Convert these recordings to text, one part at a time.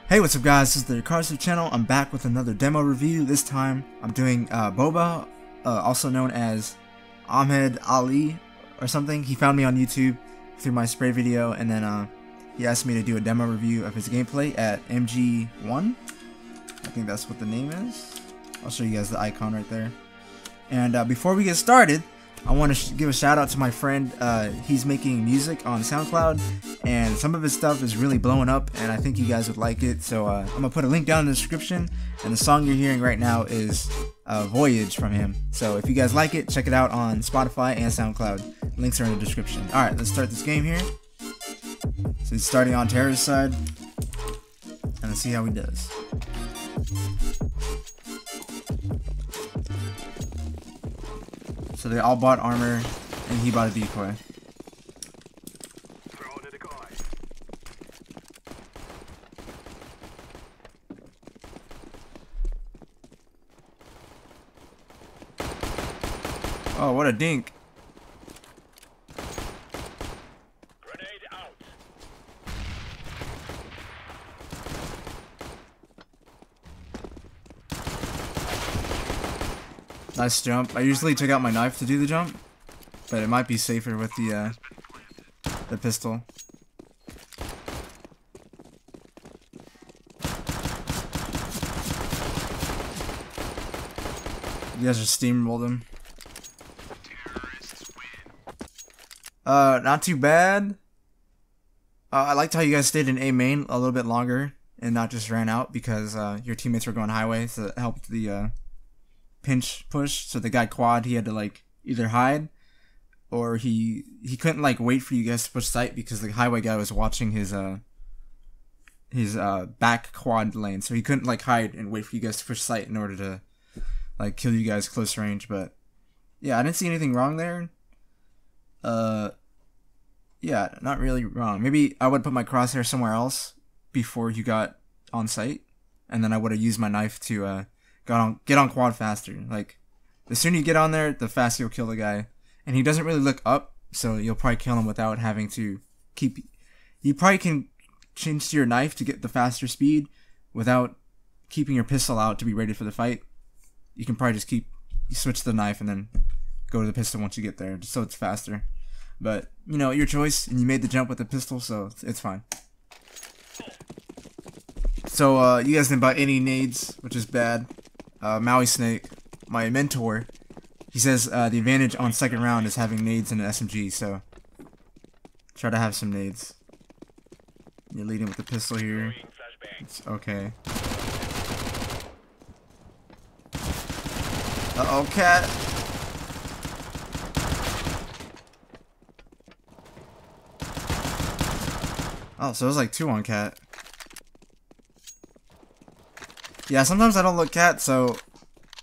Hey, what's up guys, this is the Hikaru channel. I'm back with another demo review. This time I'm doing Boba, also known as Ahmed Ali or something. He found me on YouTube through my spray video, and then he asked me to do a demo review of his gameplay at MG1. I think that's what the name is. I'll show you guys the icon right there. And before we get started, I want to give a shout out to my friend. He's making music on SoundCloud, and some of his stuff is really blowing up, and I think you guys would like it. So I'm going to put a link down in the description, and the song you're hearing right now is Voyage from him. So if you guys like it, check it out on Spotify and SoundCloud. Links are in the description. Alright, let's start this game here. So he's starting on terrorist side, and let's see how he does. So they all bought armor, and he bought a decoy. Oh, what a dink. Grenade out. Nice jump. I usually take out my knife to do the jump, but it might be safer with the pistol. You guys just steamrolled him. Not too bad. I liked how you guys stayed in A main a little bit longer and not just ran out because your teammates were going highway, so it helped the pinch push. So the guy quad, he had to like either hide or he couldn't like wait for you guys to push sight because the highway guy was watching his back quad lane, so he couldn't like hide and wait for you guys to push sight in order to like kill you guys close range. But yeah, I didn't see anything wrong there. Yeah, not really wrong. Maybe I would put my crosshair somewhere else before you got on site, and then I would have used my knife to get on quad faster. Like, the sooner you get on there, the faster you'll kill the guy. And he doesn't really look up, so you'll probably kill him without having to keep... You probably can change to your knife to get the faster speed without keeping your pistol out to be ready for the fight. You can probably just you switch to the knife and then go to the pistol once you get there, just so it's faster. But, you know, your choice, and you made the jump with the pistol, so it's fine. So, you guys didn't buy any nades, which is bad. Maui Snake, my mentor, he says the advantage on second round is having nades in an SMG, so try to have some nades. You're leading with the pistol here. It's okay. Uh-oh, cat! Oh, so it was like 2 on cat. Yeah, sometimes I don't look cat, so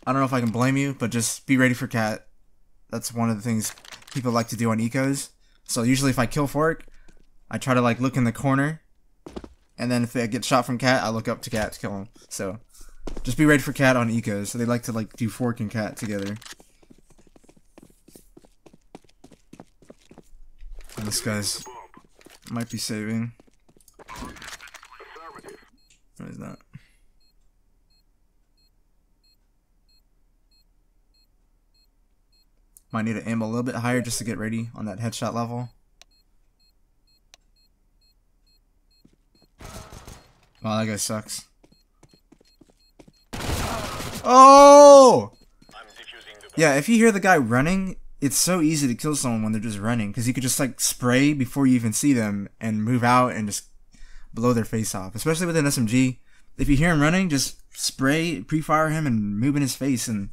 I don't know if I can blame you, but just be ready for cat. That's one of the things people like to do on ecos. So usually if I kill fork, I try to like look in the corner, and then if I get shot from cat, I look up to cat to kill him. So just be ready for cat on ecos. So they like to like do fork and cat together. And this guy's might be saving. No, he's not. Might need to aim a little bit higher just to get ready on that headshot level. Wow, that guy sucks. Oh! Yeah, if you hear the guy running, it's so easy to kill someone when they're just running, because you could just like spray before you even see them and move out and just blow their face off. Especially with an SMG, if you hear him running, just spray, pre-fire him, and move in his face, and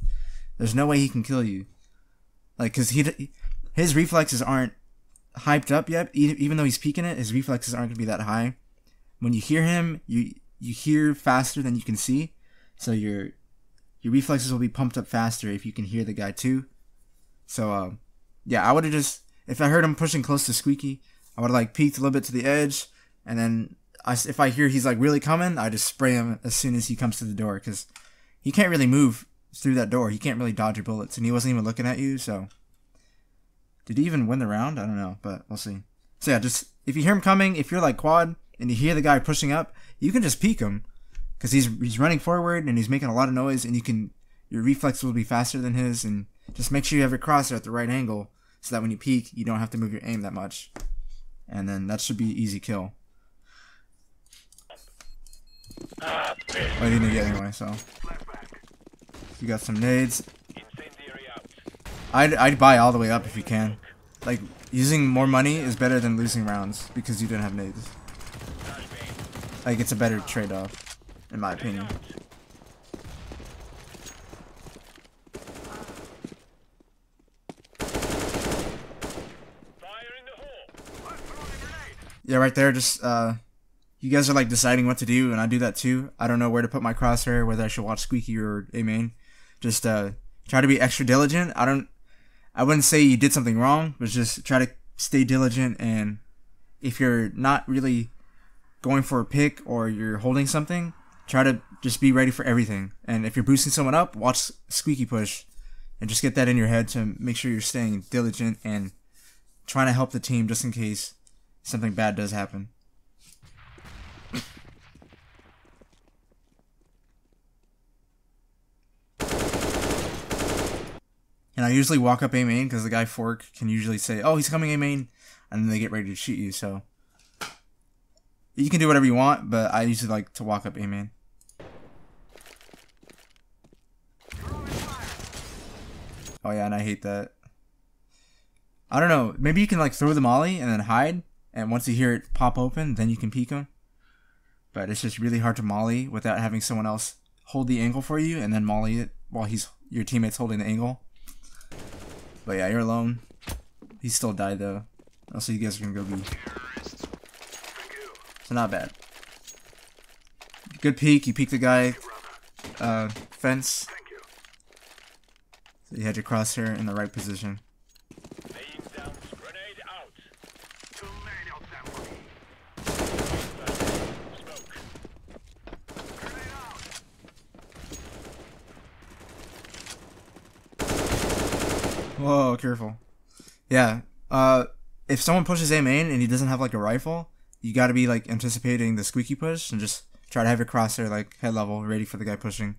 there's no way he can kill you. Like, because his reflexes aren't hyped up yet. Even though he's peeking it, his reflexes aren't going to be that high. When you hear him, you hear faster than you can see. So your reflexes will be pumped up faster if you can hear the guy too. So, yeah, I would have just... If I heard him pushing close to Squeaky, I would have, like, peeked a little bit to the edge. And then, if I hear he's, like, really coming, I just spray him as soon as he comes to the door. Because he can't really move through that door. He can't really dodge your bullets, and he wasn't even looking at you, so... Did he even win the round? I don't know, but we'll see. So yeah, just if you hear him coming, if you're like quad, and you hear the guy pushing up, you can just peek him because he's running forward and he's making a lot of noise, and your reflex will be faster than his, and just make sure you have your crosshair at the right angle so that when you peek, you don't have to move your aim that much, and then that should be easy kill. Well, you didn't get anyway, so you got some nades. I'd buy all the way up if you can. Like, using more money is better than losing rounds because you didn't have nades. Like, it's a better trade-off, in my opinion. Yeah, right there, just, you guys are, like, deciding what to do, and I do that too. I don't know where to put my crosshair, whether I should watch Squeaky or A main. Just, try to be extra diligent. I wouldn't say you did something wrong, but just try to stay diligent, and if you're not really going for a pick or you're holding something, try to just be ready for everything. And if you're boosting someone up, watch Squeaky push, and just get that in your head to make sure you're staying diligent and trying to help the team just in case something bad does happen. And I usually walk up A main because the guy Fork can usually say, "Oh, he's coming A main," and then they get ready to shoot you. So you can do whatever you want, but I usually like to walk up A main. Oh yeah, and I hate that. I don't know. Maybe you can like throw the molly and then hide, and once you hear it pop open, then you can peek him. But it's just really hard to molly without having someone else hold the angle for you and then molly it while your teammate's holding the angle. But yeah, you're alone. He still died though. Also, you guys are gonna go B. So not bad. Good peek. You peek the guy fence. So you had your crosshair in the right position. Whoa, careful. Yeah, if someone pushes A main and he doesn't have like a rifle, you gotta be like anticipating the squeaky push and just try to have your crosshair like head level, ready for the guy pushing.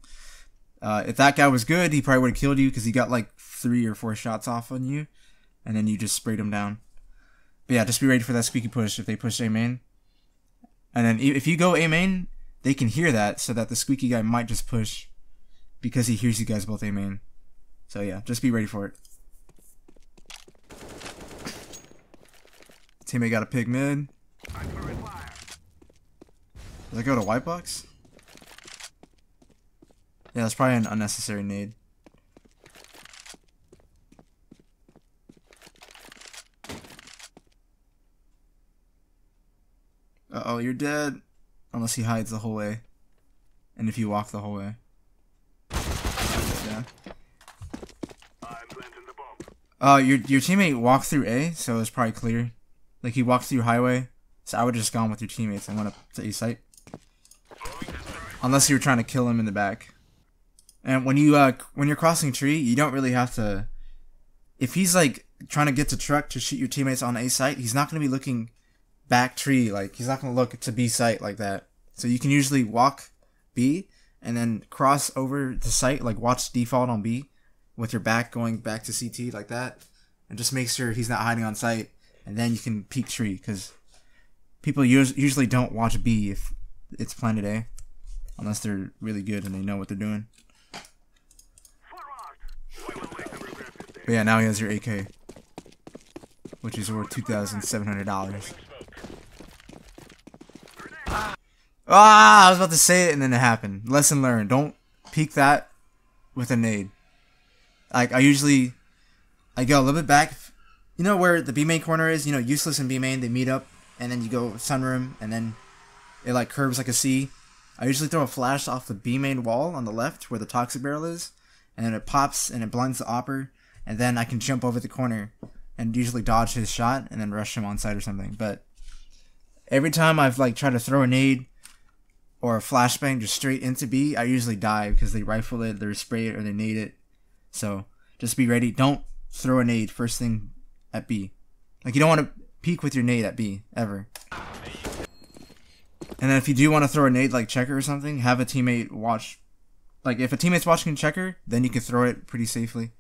If that guy was good, he probably would have killed you because he got like 3 or 4 shots off on you, and then you just sprayed him down. But yeah, just be ready for that squeaky push if they push A main. And then if you go A main, they can hear that, so that the squeaky guy might just push because he hears you guys both A main. So yeah, just be ready for it. Teammate got a pig mid. Does I go to white box? Yeah, that's probably an unnecessary nade. Uh-oh, you're dead. Unless he hides the whole way. And if you walk the whole way. Yeah. Your teammate walked through A, so it's probably clear. Like, he walked through highway, so I would have just gone with your teammates and went up to A site. Unless you were trying to kill him in the back. And when you're crossing tree, you don't really have to... If he's, like, trying to get to truck to shoot your teammates on A site, he's not going to be looking back tree. Like, he's not going to look to B site like that. So you can usually walk B and then cross over the site, like, watch default on B with your back going back to CT like that. And just make sure he's not hiding on site. And then you can peek tree, because people usually don't watch B if it's planted A, unless they're really good and they know what they're doing. But yeah, now he has your AK, which is worth $2,700. Ah, I was about to say it and then it happened. Lesson learned. Don't peek that with a nade. Like, I go a little bit back. You know where the B main corner is? You know, useless and B main, they meet up, and then you go sunroom, and then it like curves like a C. I usually throw a flash off the B main wall on the left where the toxic barrel is, and then it pops and it blinds the opper, and then I can jump over the corner and usually dodge his shot and then rush him on site or something. But every time I've like tried to throw a nade or a flashbang just straight into B, I usually die because they rifle it, they spray it, or they nade it. So just be ready. Don't throw a nade first thing at B. Like, you don't want to peek with your nade at B, ever. And then if you do want to throw a nade like checker or something, have a teammate watch. Like if a teammate's watching checker, then you can throw it pretty safely.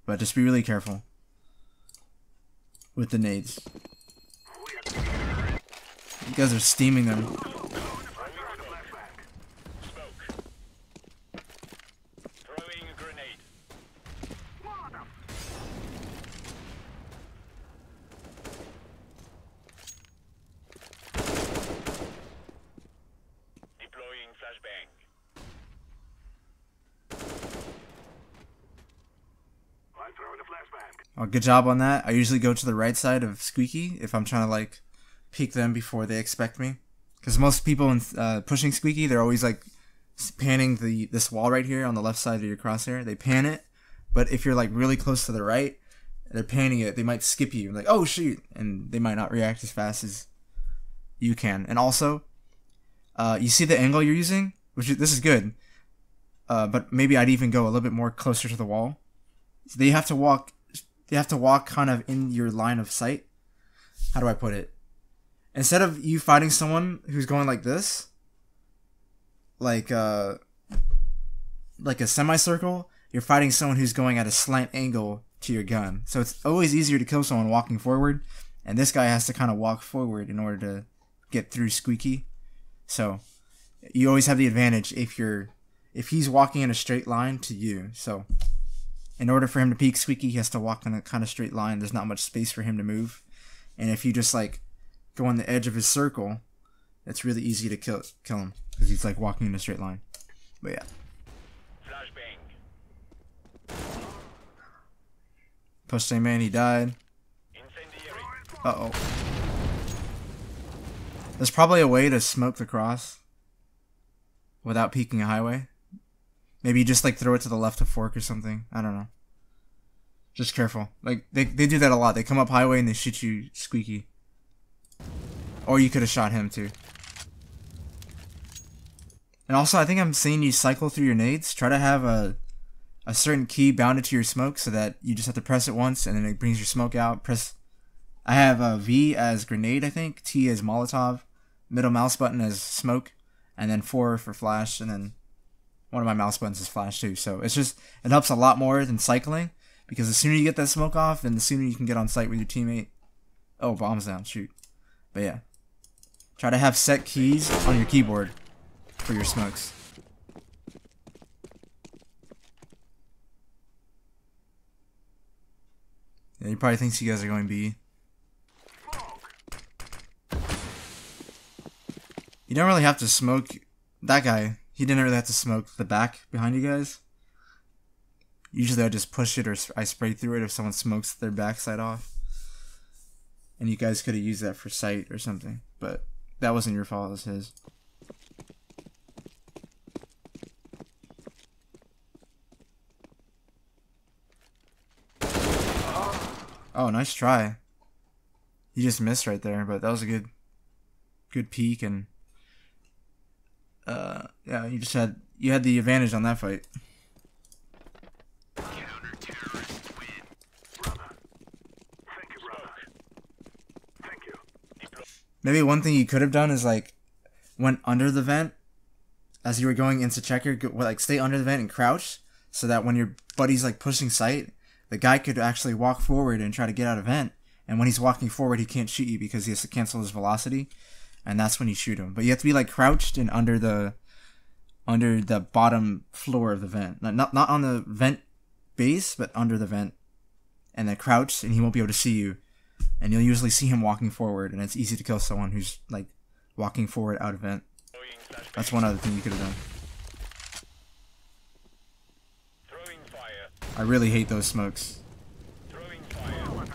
But just be really careful with the nades. You guys are steaming them. Throwing a grenade. Deploying flashbang. I'm throwing a flashbang. Oh, good job on that. I usually go to the right side of Squeaky if I'm trying to like peek them before they expect me. Because most people in pushing Squeaky, they're always like panning this wall right here on the left side of your crosshair. They pan it, but if you're like really close to the right, they're panning it. They might skip you, like oh shoot, and they might not react as fast as you can. And also, you see the angle you're using, this is good. But maybe I'd even go a little bit more closer to the wall. So they have to walk. They have to walk kind of in your line of sight. How do I put it? Instead of you fighting someone who's going like this, like a semicircle, you're fighting someone who's going at a slant angle to your gun. So it's always easier to kill someone walking forward, and this guy has to kind of walk forward in order to get through Squeaky. So you always have the advantage if he's walking in a straight line to you. So in order for him to peek Squeaky, he has to walk in a kind of straight line. There's not much space for him to move, and if you just like go on the edge of his circle, it's really easy to kill him because he's like walking in a straight line. But yeah. Flashbang. Push same man, he died. Incendiary. Uh-oh. There's probably a way to smoke the cross without peeking a highway. Maybe you just like throw it to the left of fork or something. I don't know. Just careful. Like they do that a lot. They come up highway and they shoot you Squeaky. Or you could have shot him too. And also, I think I'm seeing you cycle through your nades. Try to have a certain key bounded to your smoke so that you just have to press it once and then it brings your smoke out. I have a V as grenade, I think. T as Molotov. Middle mouse button as smoke. And then 4 for flash. And then one of my mouse buttons is flash too. So it helps a lot more than cycling. Because the sooner you get that smoke off, then the sooner you can get on site with your teammate. Oh, bombs down. Shoot. But yeah. Try to have set keys on your keyboard for your smokes. Yeah, he probably thinks you guys are going B. You don't really have to smoke that guy. He didn't really have to smoke the back behind you guys. Usually I just push it or I spray through it if someone smokes their backside off. And you guys could have used that for sight or something. But that wasn't your fault, it was his. Oh, nice try. You just missed right there, but that was a good peek, and yeah, you had the advantage on that fight. Counter-terrorists win. Brother. Thank you, brother. Thank you. Maybe one thing you could have done is like went under the vent as you were going into checker, like stay under the vent and crouch so that when your buddy's like pushing sight, the guy could actually walk forward and try to get out of vent. And when he's walking forward, he can't shoot you because he has to cancel his velocity, and that's when you shoot him. But you have to be like crouched and under the bottom floor of the vent, not on the vent base, but under the vent, and then crouched, and he won't be able to see you. And you'll usually see him walking forward, and it's easy to kill someone who's like walking forward out of vent. That's one other thing you could have done. Throwing fire. I really hate those smokes. Throwing fire.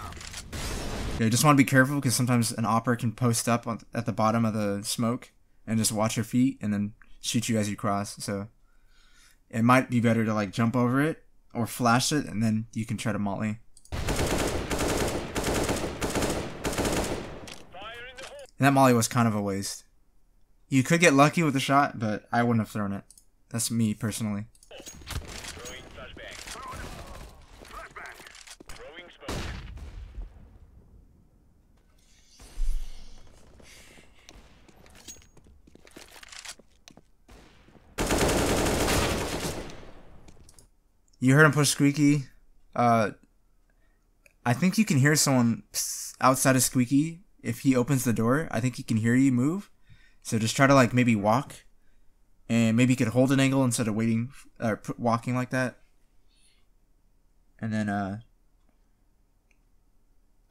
Yeah, you just want to be careful because sometimes an opper can post up at the bottom of the smoke and just watch your feet and then shoot you as you cross. So it might be better to like jump over it or flash it, and then you can try to molly. And that molly was kind of a waste. You could get lucky with the shot, but I wouldn't have thrown it. That's me personally. Throwing flashbang. Flashbang. Throwing smoke. You heard him push squeaky. I think you can hear someone outside of squeaky if he opens the door. I think he can hear you move. So just try to like maybe walk, and maybe you could hold an angle instead of waiting, walking like that. And then I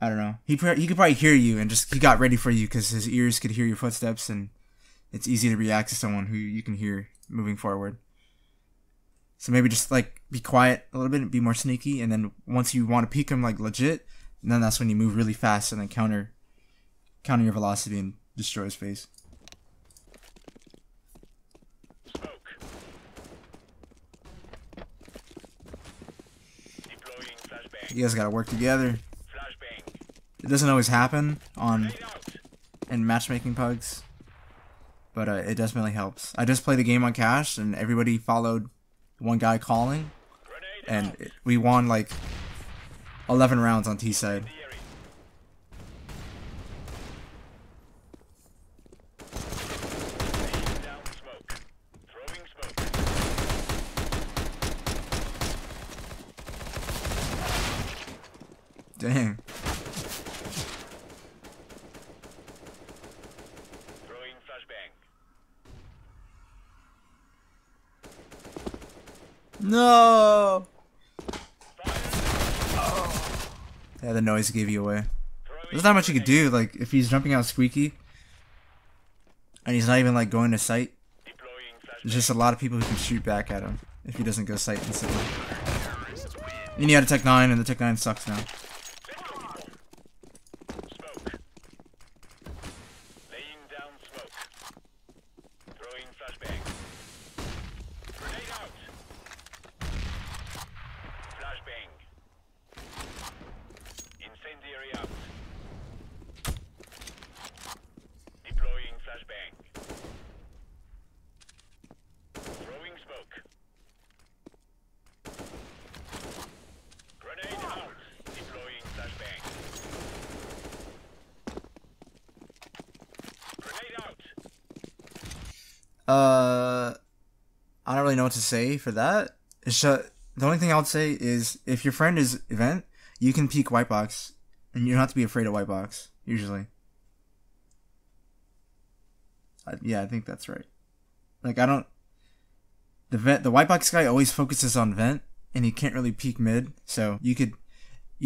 don't know. He could probably hear you and he got ready for you because his ears could hear your footsteps, and it's easy to react to someone who you can hear moving forward. So maybe just like be quiet a little bit and be more sneaky, and then once you want to peek him like legit, then that's when you move really fast and then counter your velocity and destroy his face. Smoke. Deploying flashbang. You guys gotta work together. Flashbang. It doesn't always happen Grenade out. in matchmaking pugs, but it definitely helps. I just played the game on cash, and everybody followed one guy calling, Grenade and we won like 11 rounds on T side. Laying down smoke. Throwing smoke. Dang. Throwing flashbang. No. Fire. Yeah, the noise gave you away. Throwing There's not much you could do. Like if he's jumping out squeaky, and he's not even like going to sight. Deploying There's flashbang. just a lot of people who can shoot back at him if he doesn't go sight instantly. Then you had a Tech 9, and the Tech 9 sucks now. Smoke. Laying down smoke. Throwing flashbang. Grenade out. Flashbang. Incendiary out. Deploying flashbang. Throwing smoke. Grenade out. Deploying flashbang. Grenade out. I don't really know what to say for that. The only thing I would say is if your friend is event, you can peek white box, and you don't have to be afraid of white box usually. Yeah, I think that's right. Like the white box guy always focuses on vent, and he can't really peek mid. So you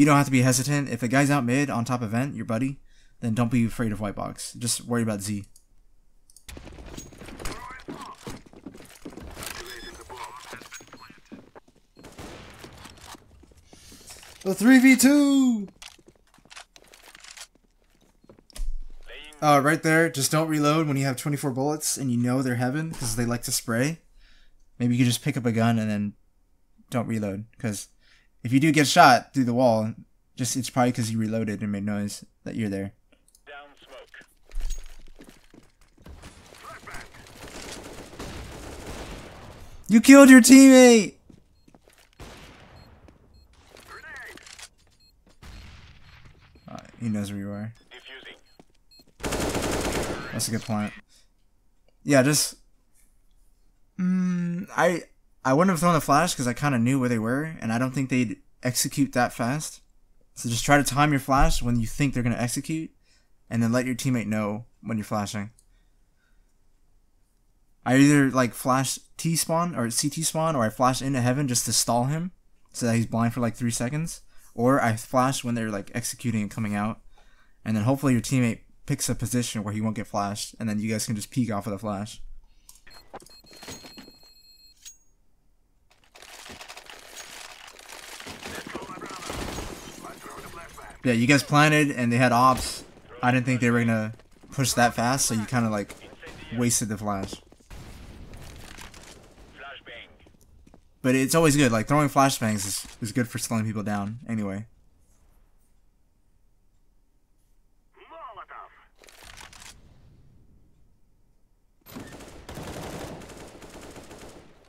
don't have to be hesitant. If a guy's out mid on top of vent, your buddy, then don't be afraid of white box. Just worry about Z. The 3v2! Right there, just don't reload when you have 24 bullets and you know they're heaven because they like to spray. Maybe you could just pick up a gun and then don't reload, because if you do get shot through the wall, it's probably because you reloaded and made noise that you're there. Down smoke. You killed your teammate! He knows where you are. Diffusing. That's a good point. Yeah, just... I wouldn't have thrown the flash because I kind of knew where they were, and I don't think they'd execute that fast. So just try to time your flash when you think they're going to execute, and then let your teammate know when you're flashing. I either like flash T-spawn or CT spawn, or I flash into heaven just to stall him so that he's blind for like 3 seconds. Or I flash when they're like executing and coming out, and then hopefully your teammate picks a position where he won't get flashed, and then you guys can just peek off of the flash. Yeah, you guys planted and they had ops. I didn't think they were gonna push that fast, so you kind of like wasted the flash. Flashbang. But it's always good. Like throwing flashbangs is good for slowing people down. Anyway.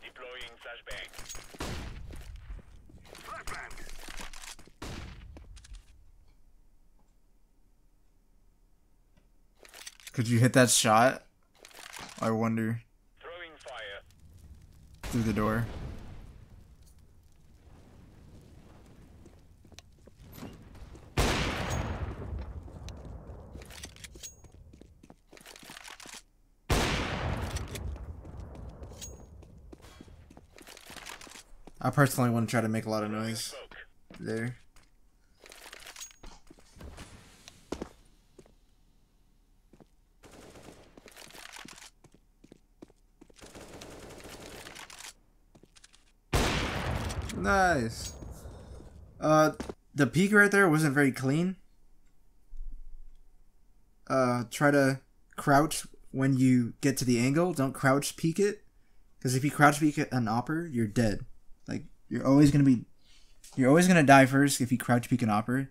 Deploying flashbang. Could you hit that shot? I wonder. Throwing fire. Through the door. I personally want to try to make a lot of noise Smoke. there. Nice. The peak right there wasn't very clean. Try to crouch when you get to the angle. Don't crouch peek it. Because if you crouch peek an opper, you're dead. Like, you're always gonna die first if you crouch peek an opper.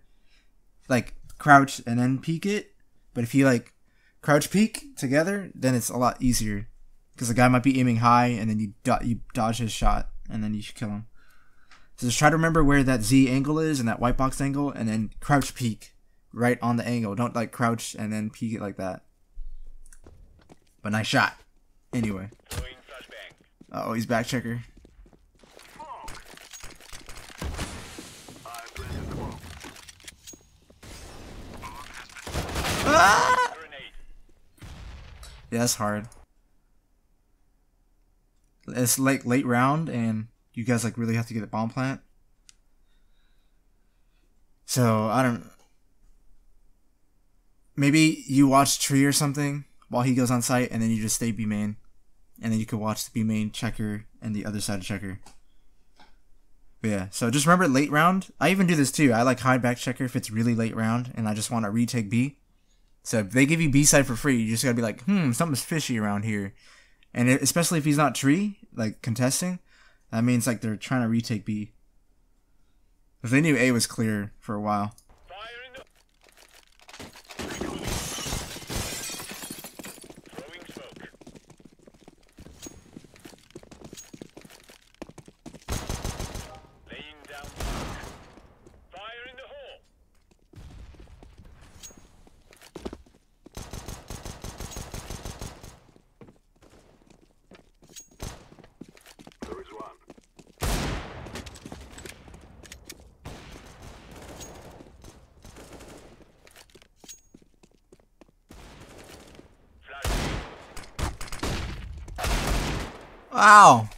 Like, crouch and then peek it. But if you, like, crouch peek together, then it's a lot easier. Because the guy might be aiming high, and then you dodge his shot, and then you should kill him. So just try to remember where that Z angle is, and that white box angle, and then crouch peek right on the angle. Don't, like, crouch and then peek it like that. But nice shot. Anyway. Throwing flashbang. Uh-oh, he's back checker. Ah! Grenade. Yeah, that's hard. It's like late round, and you guys like really have to get a bomb plant. So I don't. Maybe you watch tree or something while he goes on site, and then you just stay B main, and then you can watch the B main checker and the other side of checker. But yeah, so just remember late round. I even do this too. I like hide back checker if it's really late round, and I just want to retake B. So if they give you B side for free, you just gotta be like, something's fishy around here. And especially if he's not tree, like contesting, that means like they're trying to retake B. If they knew A was clear for a while. Fire in the... Throwing smoke. Laying down smoke. Fire in the hole. There is one. Flashbang. Wow.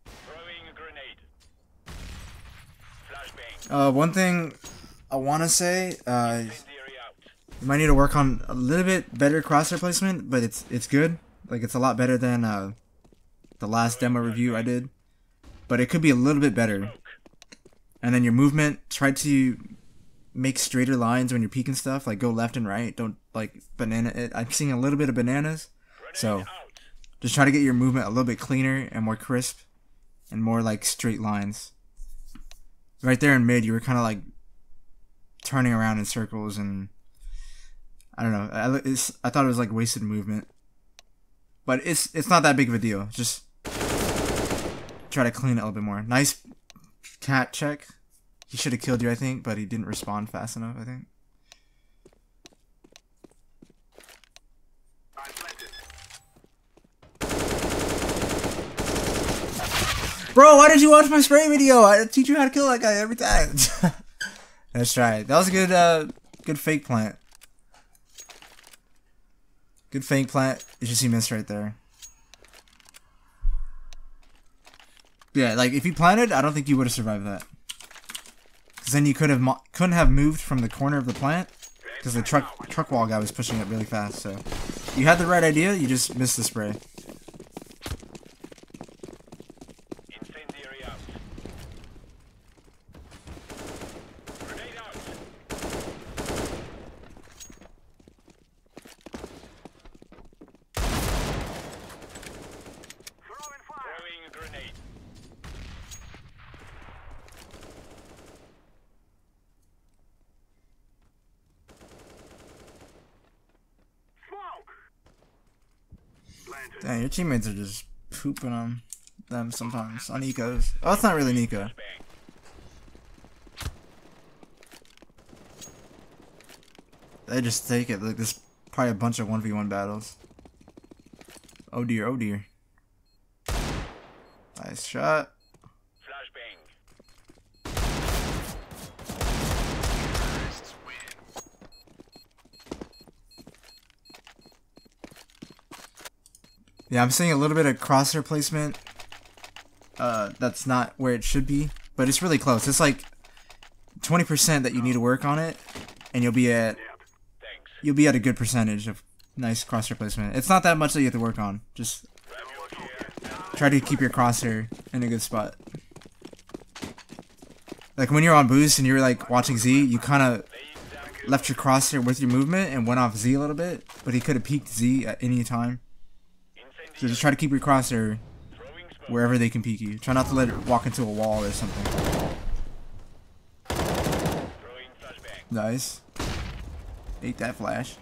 Throwing a grenade. Flashbang. One thing I want to say, Incendiary out. you might need to work on a little bit better crosshair placement, but it's good. Like, it's a lot better than the last demo review I did. But it could be a little bit better. Smoke. And then your movement, try to make straighter lines when you're peeking stuff. Like, go left and right. Don't, like, banana it. I'm seeing a little bit of bananas. Grenade So, out. just try to get your movement a little bit cleaner and more crisp. And more, like, straight lines. Right there in mid, you were kind of, like, turning around in circles and... I don't know. I thought it was, like, wasted movement. But it's not that big of a deal. Just try to clean it a little bit more. Nice cat check. He should have killed you, I think, but he didn't respond fast enough, I think. I planted. Bro, why did you watch my spray video? I teach you how to kill that guy every time. Let's try it. That was a good fake plant. Good fake plant. You should see missed right there. Yeah, like if you planted, I don't think you would have survived that. Because then you couldn't have moved from the corner of the plant. Because the truck wall guy was pushing it really fast. So you had the right idea. You just missed the spray. Incendiary out. Grenade out. Throwing fire. Throwing a grenade. Smoke. Planted. Dang, your teammates are just pooping on them sometimes. On Nico's. Oh, it's not really Nico. Bang. They just take it. Like, there's probably a bunch of 1v1 battles. Oh dear, oh dear. Nice shot. Flashbang. Terrorists win. Yeah, I'm seeing a little bit of crosshair placement. That's not where it should be, but it's really close. It's like 20% that you need to work on it, and you'll be at a good percentage of nice crosshair placement. It's not that much that you have to work on. Just try to keep your crosshair in a good spot. Like when you're on boost and you're like watching Z, you kind of left your crosshair with your movement and went off Z a little bit, but he could have peeked Z at any time. So just try to keep your crosshair wherever they can peek you. Try not to let it walk into a wall or something. Nice. Ate that flash.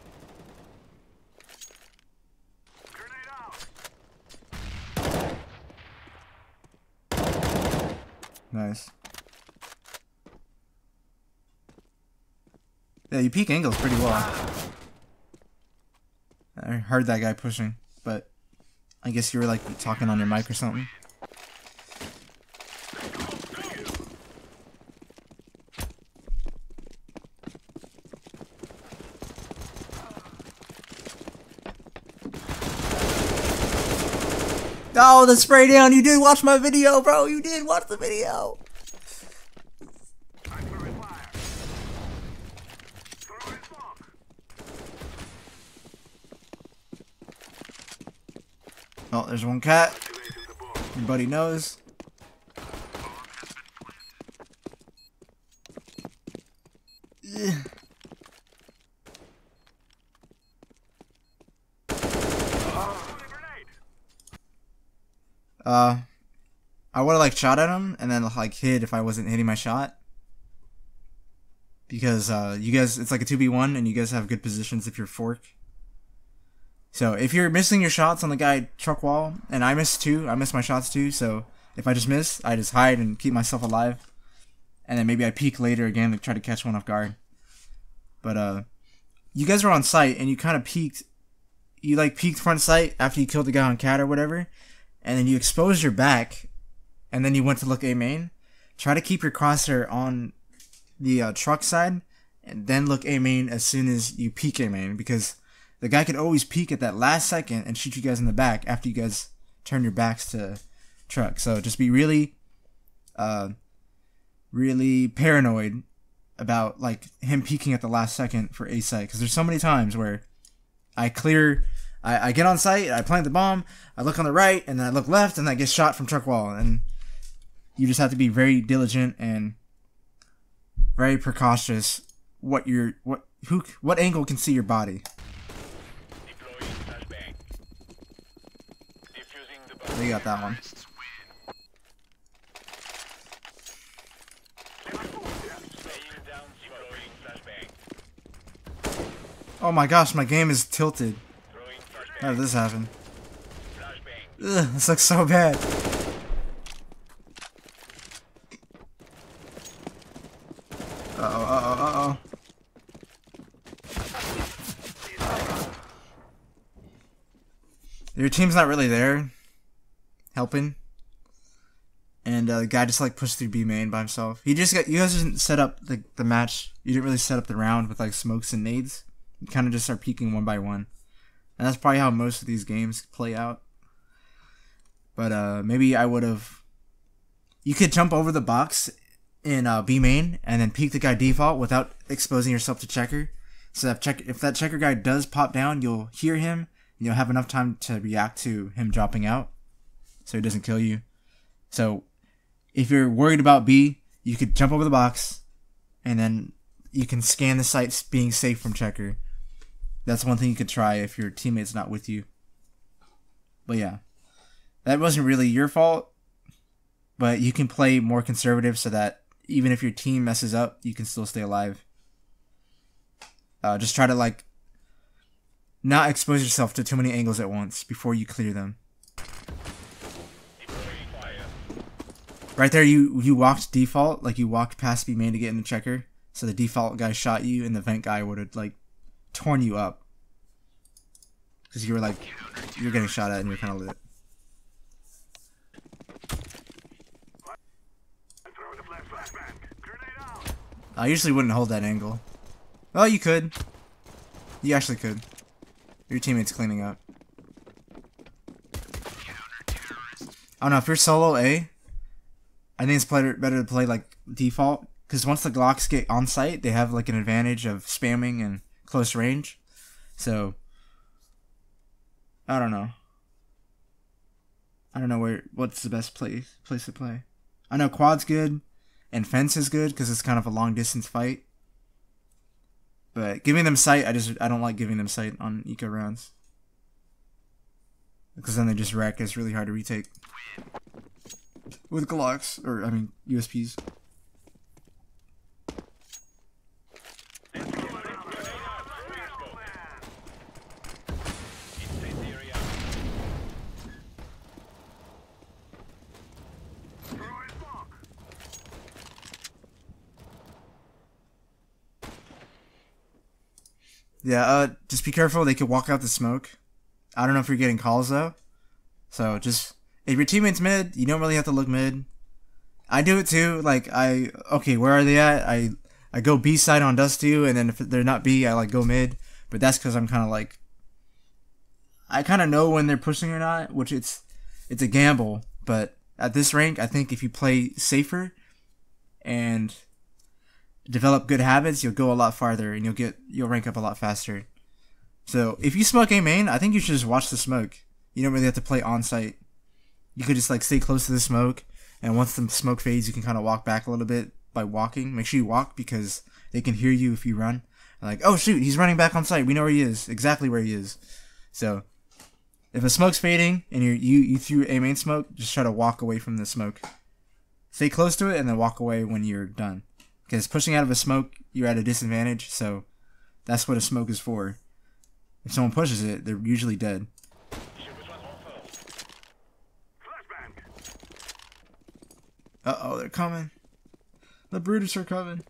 Nice. Yeah, you peek angles pretty well. I heard that guy pushing, but I guess you were like talking on your mic or something. Oh, the spray down! You did watch my video, bro! You did watch the video! Oh, there's one cat. Your buddy knows. I would have like shot at him and then like hid if I wasn't hitting my shot. Because you guys, it's like a 2v1 and you guys have good positions if you're fork. So if you're missing your shots on the guy truck wall, and I missed too, I missed my shots too, so if I just miss, I just hide and keep myself alive. And then maybe I peek later again to try to catch one off guard. But you guys were on site and you kind of peeked, you like peeked front sight after you killed the guy on cat or whatever, and then you exposed your back, and then you went to look A main. Try to keep your crosshair on the truck side, and then look A main as soon as you peek A main, because the guy could always peek at that last second and shoot you guys in the back after you guys turn your backs to truck. So just be really, really paranoid about like him peeking at the last second for A site, because there's so many times where I get on site, I plant the bomb, I look on the right, and then I look left, and I get shot from truck wall. And you just have to be very diligent and very precautious what angle can see your body. You got that one. Oh my gosh, my game is tilted. How did this happen? Ugh, this looks so bad. Uh-oh. Your team's not really there helping, and the guy just like pushed through B main by himself. You guys didn't set up the match. You didn't really set up the round with like smokes and nades. You kind of just start peeking one by one, and that's probably how most of these games play out. But maybe I would have. You could jump over the box in B main and then peek the guy default without exposing yourself to checker. So if that checker guy does pop down, you'll hear him. And you'll have enough time to react to him dropping out, so he doesn't kill you. So if you're worried about B, you could jump over the box, and then you can scan the sites being safe from checker. That's one thing you could try if your teammate's not with you. But yeah, that wasn't really your fault, but you can play more conservative so that even if your team messes up, you can still stay alive. Just try to like not expose yourself to too many angles at once before you clear them. Right there, you walked default, like you walked past B main to get in the checker, so the default guy shot you, and the vent guy would have like torn you up, because you were like, you're getting shot at and you're kind of lit. I usually wouldn't hold that angle. Well, you could. You actually could. Your teammate's cleaning up. I don't know, if you're solo A, I think it's better to play like default, because once the Glocks get on site, they have like an advantage of spamming and close range. So I don't know. I don't know what's the best place to play. I know quad's good and fence is good because it's kind of a long distance fight. But giving them sight, I don't like giving them sight on eco rounds, because then they just wreck. It's really hard to retake with Glocks, or I mean USPs. Yeah, just be careful. They could walk out the smoke. I don't know if you're getting calls though. So just, if your teammate's mid, you don't really have to look mid. I do it too. Like okay, where are they at? I go B side on Dust 2, and then if they're not B, I like go mid. But that's because I'm kind of like, I kind of know when they're pushing or not, which it's a gamble. But at this rank, I think if you play safer and develop good habits, you'll go a lot farther and you'll rank up a lot faster. So if you smoke A main, I think you should just watch the smoke. You don't really have to play on site. You could just like stay close to the smoke, and once the smoke fades, you can kind of walk back a little bit by walking. Make sure you walk because they can hear you if you run. Like, oh shoot, he's running back on site. We know where he is, exactly where he is. So if a smoke's fading and you threw A main smoke, just try to walk away from the smoke. Stay close to it and then walk away when you're done. Because pushing out of a smoke, you're at a disadvantage, so that's what a smoke is for. If someone pushes it, they're usually dead. Uh-oh, they're coming. The Brutish are coming.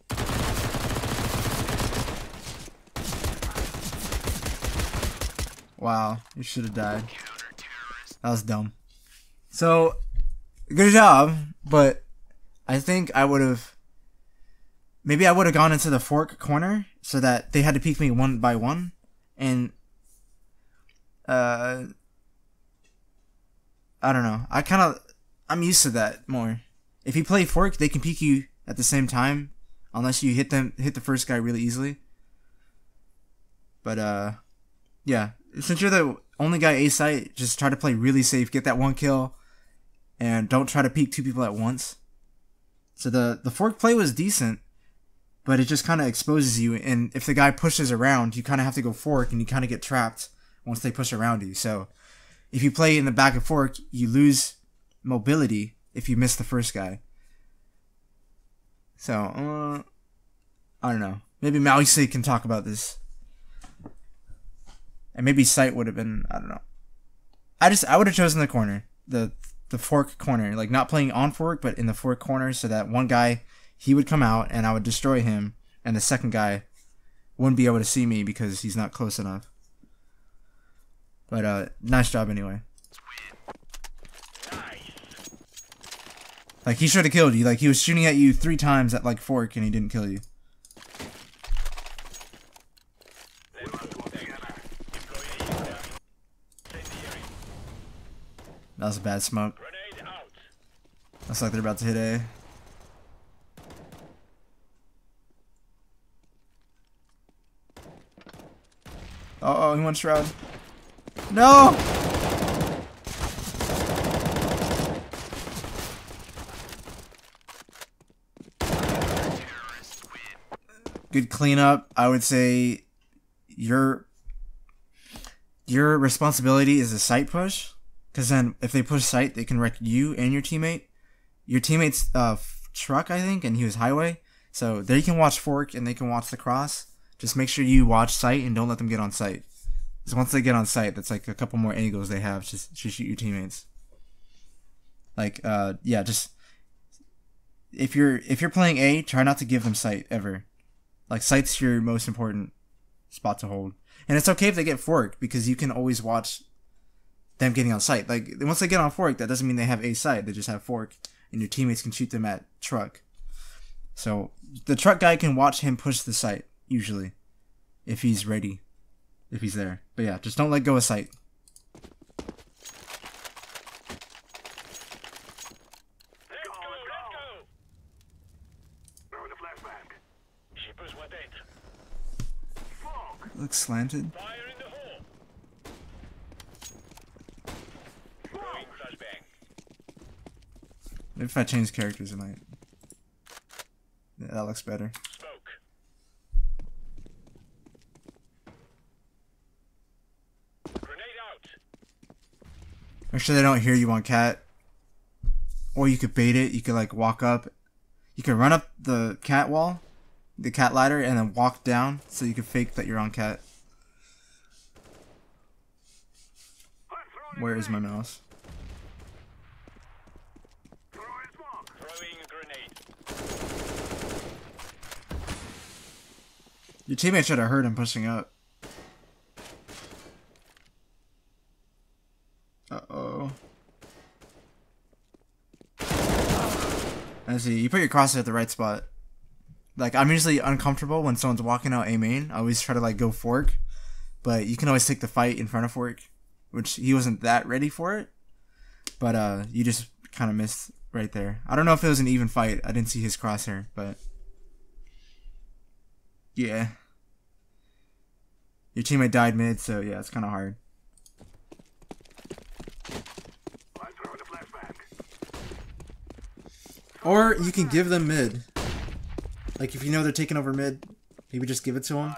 Wow, you should have died. That was dumb. So, good job, but I think I would have... Maybe I would have gone into the fork corner so that they had to peek me one by one. And, I don't know. I'm used to that more. If you play fork, they can peek you at the same time, unless you hit the first guy really easily. But, yeah. Since you're the only guy A site, just try to play really safe, get that one kill, and don't try to peek two people at once. So the fork play was decent, but it just kind of exposes you, and if the guy pushes around, you kind of have to go fork, and you kind of get trapped once they push around you. So if you play in the back of fork, you lose mobility if you miss the first guy. So, I don't know. Maybe Mousy can talk about this. And maybe sight would have been, I don't know. I would have chosen the corner. The fork corner. Like, not playing on fork, but in the fork corner, so that one guy, he would come out and I would destroy him, and the second guy wouldn't be able to see me because he's not close enough. But nice job anyway. Like, he should have killed you. Like, he was shooting at you 3 times at like fork and he didn't kill you. That was a bad smoke. Looks like they're about to hit A. Uh-oh, he went shroud. No! Good cleanup. I would say your responsibility is a sight push, because then if they push sight, they can wreck you and your teammate. Your teammate's truck, I think, and he was highway, so they can watch fork and they can watch the cross. Just make sure you watch sight and don't let them get on sight. Because once they get on sight, that's like a couple more angles they have to shoot your teammates. Like, yeah, just if you're playing A, try not to give them sight ever. Like, sight's your most important spot to hold. And it's okay if they get fork, because you can always watch them getting on sight. Like, once they get on fork, that doesn't mean they have A sight. They just have fork, and your teammates can shoot them at truck. So the truck guy can watch him push the sight, usually, if he's ready, if he's there. But yeah, just don't let go of sight. slanted. Fire in the hole. Throwing flashbang. Maybe if I change characters, it might. Yeah, that looks better. Smoke. Grenade out. Make sure they don't hear you on cat. Or you could bait it. You could like walk up. You could run up the cat wall, the cat ladder, and then walk down so you could fake that you're on cat. Where is my mouse? Throwing a grenade. Your teammate should have heard him pushing up. Uh-oh. I see. You put your crosshair at the right spot. Like, I'm usually uncomfortable when someone's walking out A main. I always try to, like, go fork. But you can always take the fight in front of fork. Which, he wasn't that ready for it. But, you just kind of missed right there. I don't know if it was an even fight. I didn't see his crosshair, but... yeah. Your teammate died mid, so yeah, it's kind of hard. Or you can give them mid. Like if you know they're taking over mid, maybe just give it to them,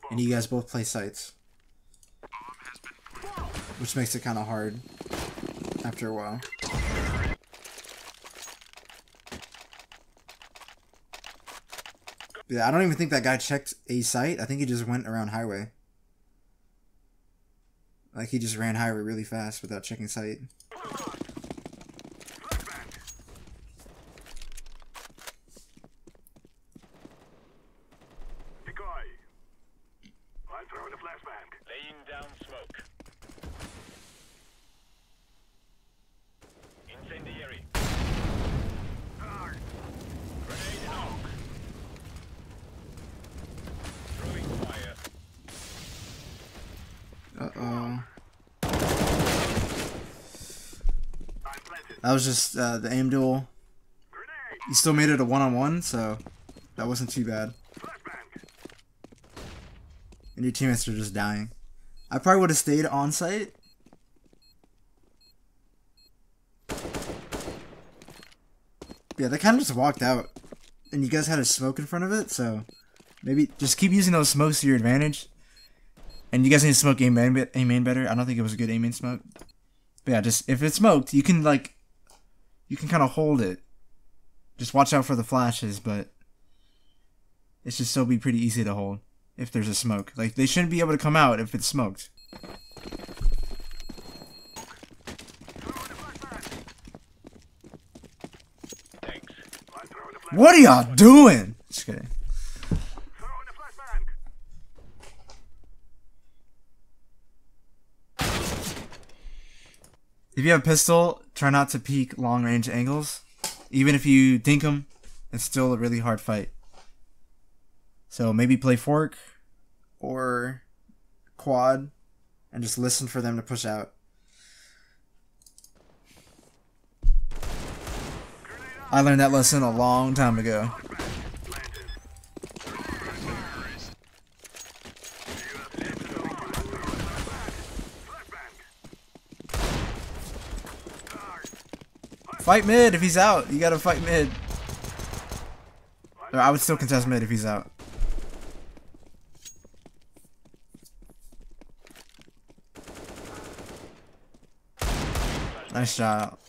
and you guys both play sites. Which makes it kind of hard after a while. Yeah, I don't even think that guy checked a site. I think he just went around highway. Like he just ran highway really fast without checking site. Laying down smoke. Incendiary. Grenade out. Throwing fire. Uh-oh. That was just the aim duel. You still made it a one-on-one, so that wasn't too bad. And your teammates are just dying. I probably would have stayed on site. Yeah, they kind of just walked out. And you guys had a smoke in front of it, so maybe just keep using those smokes to your advantage. And you guys need to smoke A main better. I don't think it was a good A main smoke. But yeah, just if it's smoked, you can like, you can kind of hold it. Just watch out for the flashes, but it should still be pretty easy to hold if there's a smoke. Like, they shouldn't be able to come out if it's smoked. Thanks. What are y'all doing? Just kidding. If you have a pistol, try not to peek long range angles. Even if you dink them, it's still a really hard fight. So maybe play fork or quad and just listen for them to push out. I learned that lesson a long time ago. Fight mid if he's out. You gotta fight mid. Or I would still contest mid if he's out. Nice shot.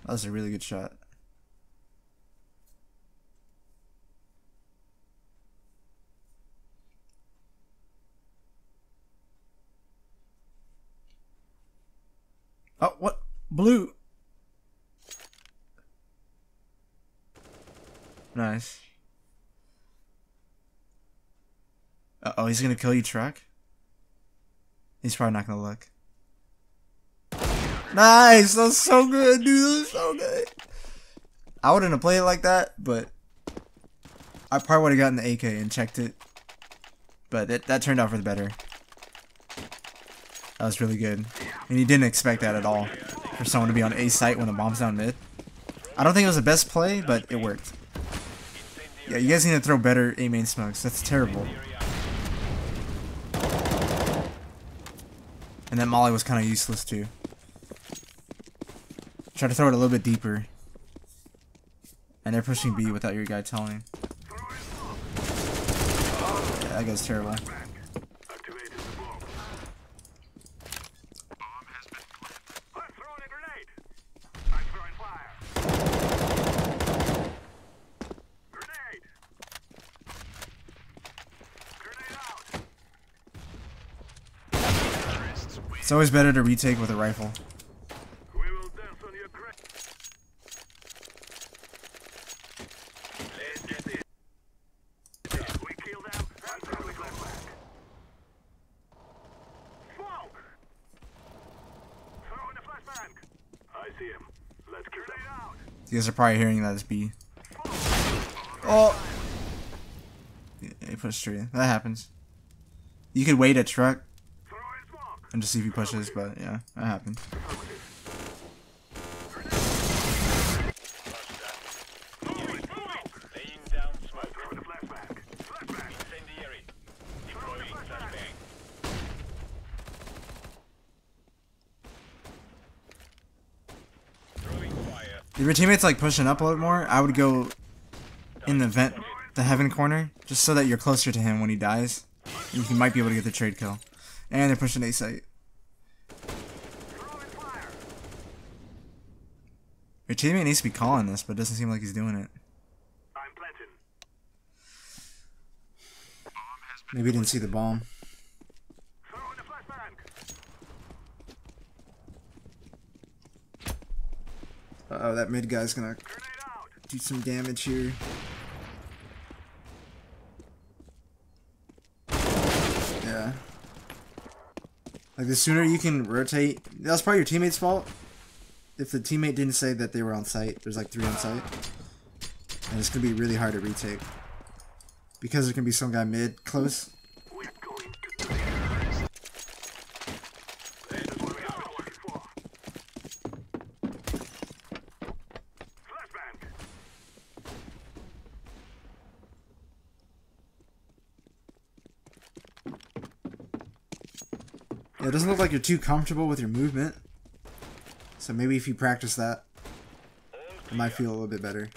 That was a really good shot. Oh, what? Blue. Nice. Uh-oh, he's gonna kill you, truck? He's probably not gonna look. Nice! That's so good, dude. That's so good. I wouldn't have played it like that, but I probably would have gotten the AK and checked it. But that turned out for the better. That was really good. And you didn't expect that at all. For someone to be on A site when the bomb's down mid. I don't think it was the best play, but it worked. Yeah, you guys need to throw better A main smokes. That's terrible. And that molly was kind of useless too. Try to throw it a little bit deeper. And they're pushing B without your guy telling. Yeah, that guy's terrible. Activated the bomb. Bomb has been planted. I'm throwing a grenade. I'm throwing fire. Grenade. Grenade out. It's always better to retake with a rifle. We will dance on your grave. Let's get it. We kill them and throw the flashback. Smoke! Throwing a flashbang. I see him. Let's kill it out. You guys are probably hearing that as B. Oh! Yeah, he pushed through. That happens. You could wait at truck Throwing smoke. and just see if he pushes, but yeah, that happens. Throwing smoke. Laying down smoke. Throwing a flashbang. Flashbang. Incendiary. Throwing a Deploying flashbang. flashbang. Throwing fire. If your teammate's like pushing up a little more, I would go in the vent, the heaven corner, just so that you're closer to him when he dies. You might be able to get the trade kill. And they're pushing A site. Throwing fire. Your teammate needs to be calling this, but it doesn't seem like he's doing it. I'm planting. Maybe he didn't see the bomb. Throwing a flashbang. Uh-oh, that mid guy's gonna Grenade out. do some damage here. Yeah. Like, the sooner you can rotate... That was probably your teammate's fault. If the teammate didn't say that they were on site. There's like 3 on site. And it's gonna be really hard to retake. Because there can be some guy mid, close. We're going to do this. That's what we are looking for. Flashbang. Yeah, it doesn't look like you're too comfortable with your movement. So maybe if you practice that, it might feel a little bit better.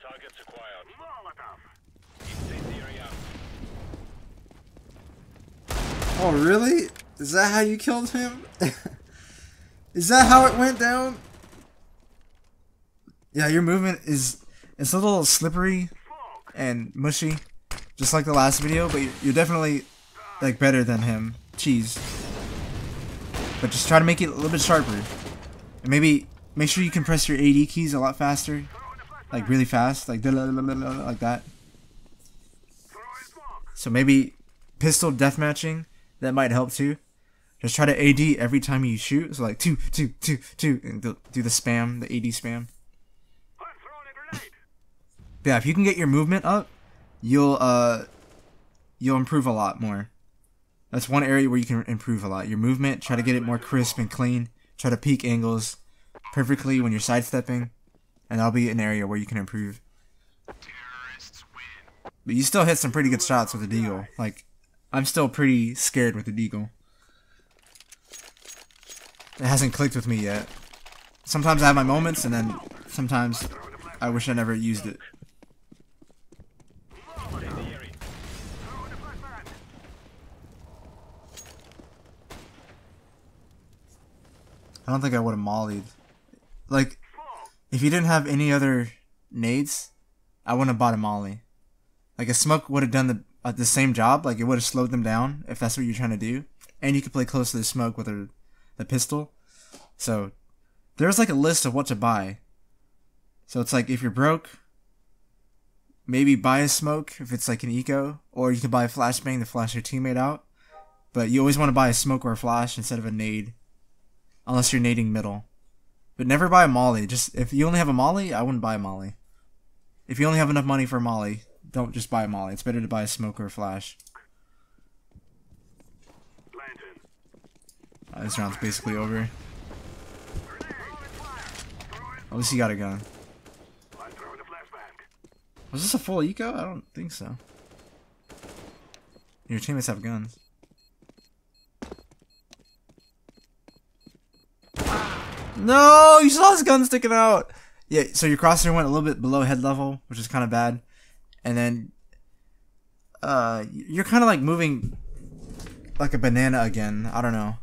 Targets acquired. Molotov. Incendiary out. Oh, really? Is that how you killed him? Is that how it went down? Yeah, your movement is... It's a little slippery and mushy. Just like the last video, but you're definitely like better than him. Cheese. But just try to make it a little bit sharper. And maybe make sure you can press your AD keys a lot faster. Like really fast. Like like that. Throwing smoke. So maybe pistol deathmatching, that might help too. Just try to AD every time you shoot. So like 2, 2, 2, 2. And do the spam, the AD spam. I'm throwing a grenade. Yeah, if you can get your movement up, you'll improve a lot more. That's one area where you can improve a lot. Your movement, try to get it more crisp and clean. Try to peak angles perfectly when you're sidestepping. And that'll be an area where you can improve. Terrorists win. But you still hit some pretty good shots with the Deagle. Like, I'm still pretty scared with the Deagle. It hasn't clicked with me yet. Sometimes I have my moments, and then sometimes I wish I never used it. Incendiary. Throwing a flashbang. I don't think I would have mollied. Like, Smoke. if you didn't have any other nades, I wouldn't have bought a molly. Like, a smoke would have done the same job. Like, it would have slowed them down if that's what you're trying to do. And you could play close to the smoke with the pistol. So, there's like a list of what to buy. So it's like, if you're broke, maybe buy a smoke if it's like an eco. Or you could buy a flashbang to flash your teammate out. But you always want to buy a smoke or a flash instead of a nade. Unless you're nading middle. But never buy a molly. Just, if you only have a molly, I wouldn't buy a molly. If you only have enough money for a molly, don't just buy a molly. It's better to buy a smoke or a flash. Planting. This round's basically over. At least you got a gun. I'm throwing a flashbang. Was this a full eco? I don't think so. Your teammates have guns. No, you saw his gun sticking out. Yeah, so your crosshair went a little bit below head level, which is kind of bad. And then you're kind of like moving like a banana again. I don't know.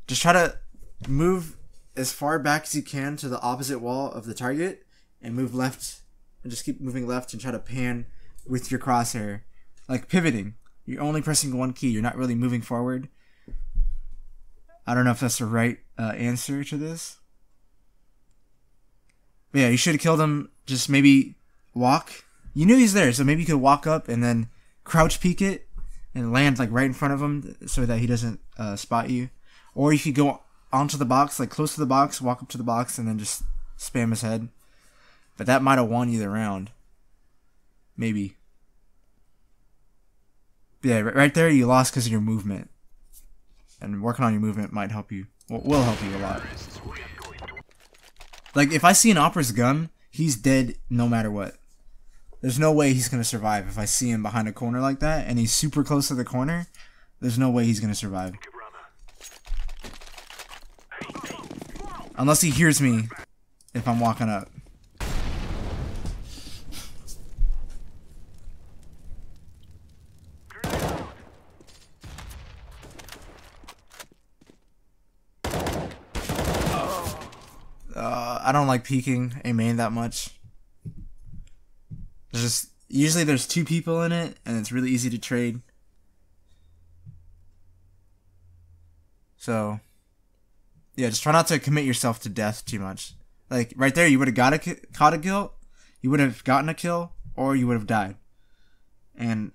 Just try to move as far back as you can to the opposite wall of the target and move left and just keep moving left and try to pan with your crosshair. Like pivoting. You're only pressing one key. You're not really moving forward. I don't know if that's the right answer to this. But yeah, you should have killed him. Just maybe walk. You knew he's there, so maybe you could walk up and then crouch peek it and land like right in front of him so that he doesn't spot you. Or you could go onto the box, like close to the box, walk up to the box, and then just spam his head. But that might have won you the round. Maybe. But yeah, right there you lost because of your movement. And working on your movement might help you. Will help you a lot. Like, if I see an Opera's gun, he's dead no matter what. There's no way he's going to survive if I see him behind a corner like that, and he's super close to the corner. There's no way he's going to survive. Unless he hears me if I'm walking up. I don't like peeking a main that much. Usually there's two people in it, and it's really easy to trade. So, yeah, just try not to commit yourself to death too much. Like, right there, you would have caught a kill, you would have gotten a kill, or you would have died. And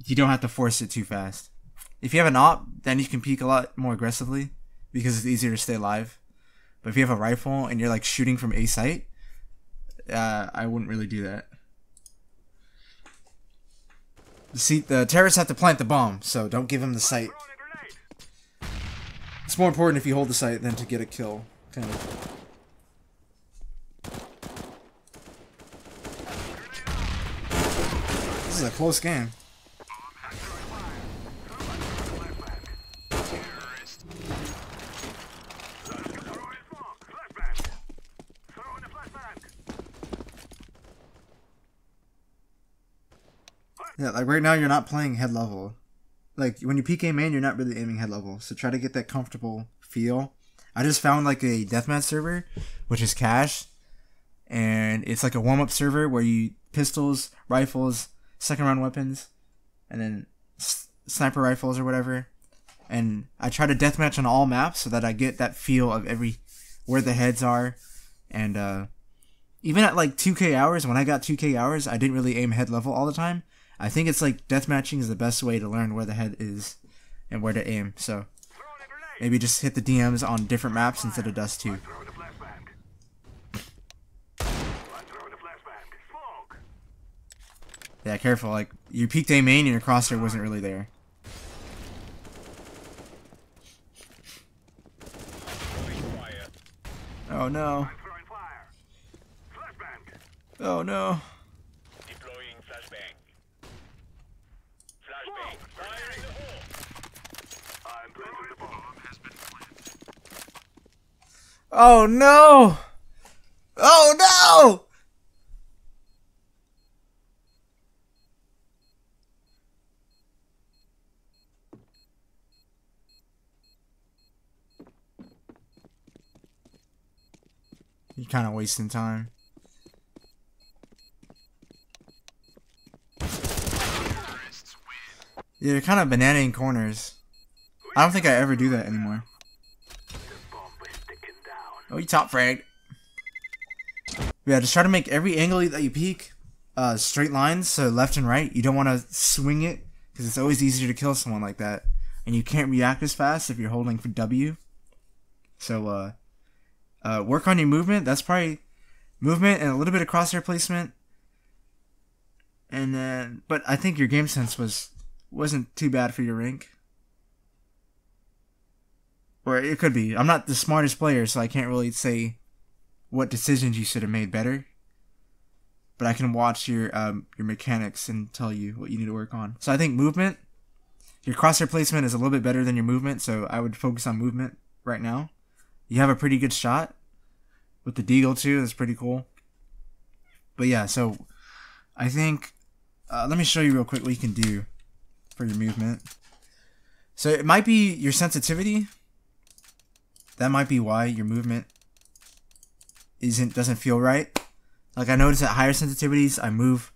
you don't have to force it too fast. If you have an op, then you can peek a lot more aggressively, because it's easier to stay alive. But if you have a rifle and you're like shooting from a sight, I wouldn't really do that. See, the terrorists have to plant the bomb, so don't give them the sight. It's more important if you hold the sight than to get a kill, kind of. This is a close game. Yeah, like right now you're not playing head level. Like when you peek aim main, you're not really aiming head level. So try to get that comfortable feel. I just found like a deathmatch server, which is cash, and it's like a warm-up server where you pistols, rifles, second round weapons, and then sniper rifles or whatever. And I try to deathmatch on all maps so that I get that feel of where the heads are. And even at like 2K hours, when I got 2K hours, I didn't really aim head level all the time. I think it's like deathmatching is the best way to learn where the head is and where to aim. So maybe just hit the DMs on different maps instead of Dust 2. Yeah, careful. Like you peeked A main and your crosshair wasn't really there. Oh no. Oh no. Deploying flashbang. Flashbang. Fire in the hole. I'm planting the bomb has been planted. Oh no! Oh no! You're kind of wasting time. Yeah, you're kind of bananaing corners. I don't think I ever do that anymore. Oh, you top frag. Yeah, just try to make every angle that you peek straight lines, so left and right. You don't want to swing it, because it's always easier to kill someone like that. And you can't react as fast if you're holding for W. So, work on your movement. That's probably movement and a little bit of crosshair placement. And then, but I think your game sense wasn't too bad for your rank. Or it could be. I'm not the smartest player, so I can't really say what decisions you should have made better. But I can watch your mechanics and tell you what you need to work on. So I think movement, your crosshair placement is a little bit better than your movement, so I would focus on movement right now. You have a pretty good shot, with the deagle too. That's pretty cool. But yeah, so I think let me show you real quick what you can do for your movement. So it might be your sensitivity. That might be why your movement doesn't feel right. Like I notice at higher sensitivities I move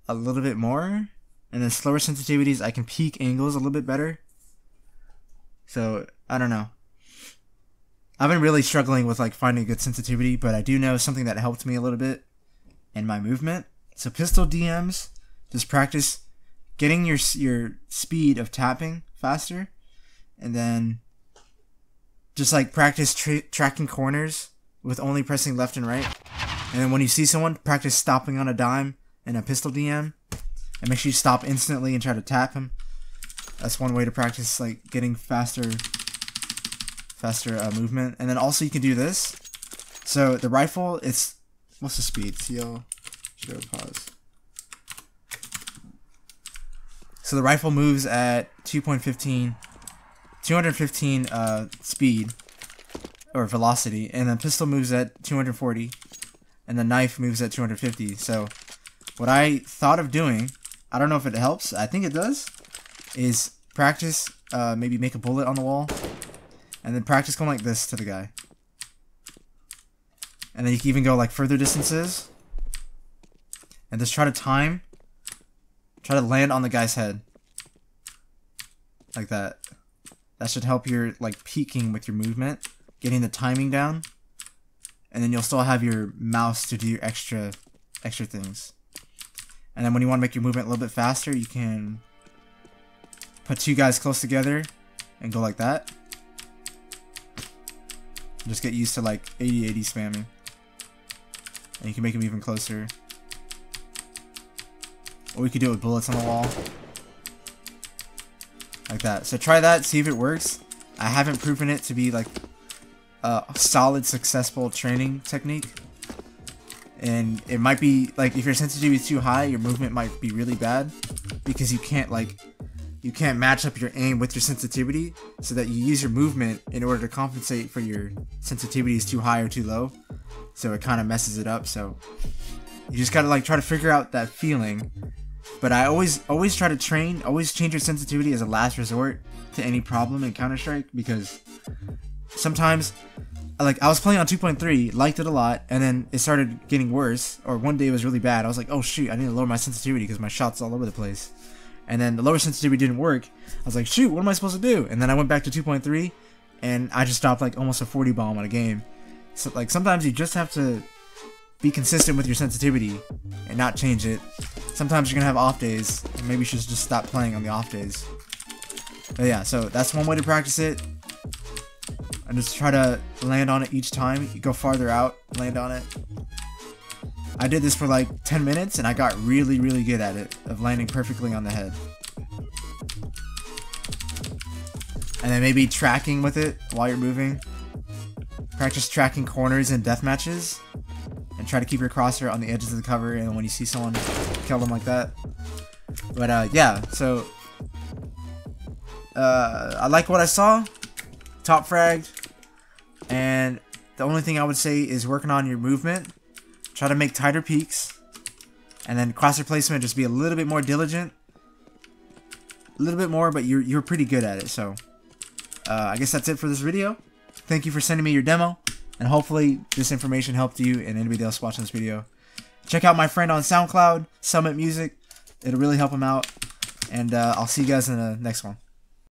a little bit more, and then slower sensitivities I can peak angles a little bit better. So I don't know. I've been really struggling with like finding a good sensitivity, but I do know something that helped me a little bit in my movement. So pistol DMs, just practice getting your speed of tapping faster, and then just like practice tracking corners with only pressing left and right. And then when you see someone, practice stopping on a dime in a pistol DM, and make sure you stop instantly and try to tap him. That's one way to practice like getting faster movement. And then also you can do this. So the rifle, it's what's the speed? CL show pause. So the rifle moves at 215 speed or velocity, and then pistol moves at 240, and the knife moves at 250. So what I thought of doing, I don't know if it helps, I think it does, is practice maybe make a bullet on the wall, and then practice going like this to the guy. And then you can even go like further distances, and just try to land on the guy's head like that. That should help your like peaking with your movement, getting the timing down, and then you'll still have your mouse to do extra things. And then when you want to make your movement a little bit faster, you can put two guys close together and go like that. Just get used to like 80-80 spamming, and you can make them even closer. Or we could do it with bullets on the wall. Like that. So try that, see if it works. I haven't proven it to be like a solid, successful training technique. And it might be like if your sensitivity is too high, your movement might be really bad, because you can't match up your aim with your sensitivity, so that you use your movement in order to compensate for your sensitivity is too high or too low. So it kind of messes it up. So you just gotta like try to figure out that feeling. But I always try to change your sensitivity as a last resort to any problem in Counter-Strike, because sometimes, like, I was playing on 2.3, liked it a lot, and then it started getting worse, or one day it was really bad. I was like, oh shoot, I need to lower my sensitivity because my shot's all over the place. And then the lower sensitivity didn't work. I was like, shoot, what am I supposed to do? And then I went back to 2.3, and I just dropped like almost a 40 bomb on a game. So like sometimes you just have to be consistent with your sensitivity and not change it. Sometimes you're gonna have off days, and maybe you should just stop playing on the off days. But yeah, so that's one way to practice it. And just try to land on it each time. You go farther out, land on it. I did this for like 10 minutes and I got really, really good at it, of landing perfectly on the head. And then maybe tracking with it while you're moving. Practice tracking corners in death matches, and try to keep your crosshair on the edges of the cover, and when you see someone, kill them like that. But yeah, so I like what I saw. Top fragged, and the only thing I would say is working on your movement. Try to make tighter peaks, and then crosshair placement, just be a little bit more diligent, a little bit more, but you're pretty good at it. So I guess that's it for this video. Thank you for sending me your demo, and hopefully this information helped you and anybody else watching this video. Check out my friend on SoundCloud, Summet Music. It'll really help him out, and I'll see you guys in the next one.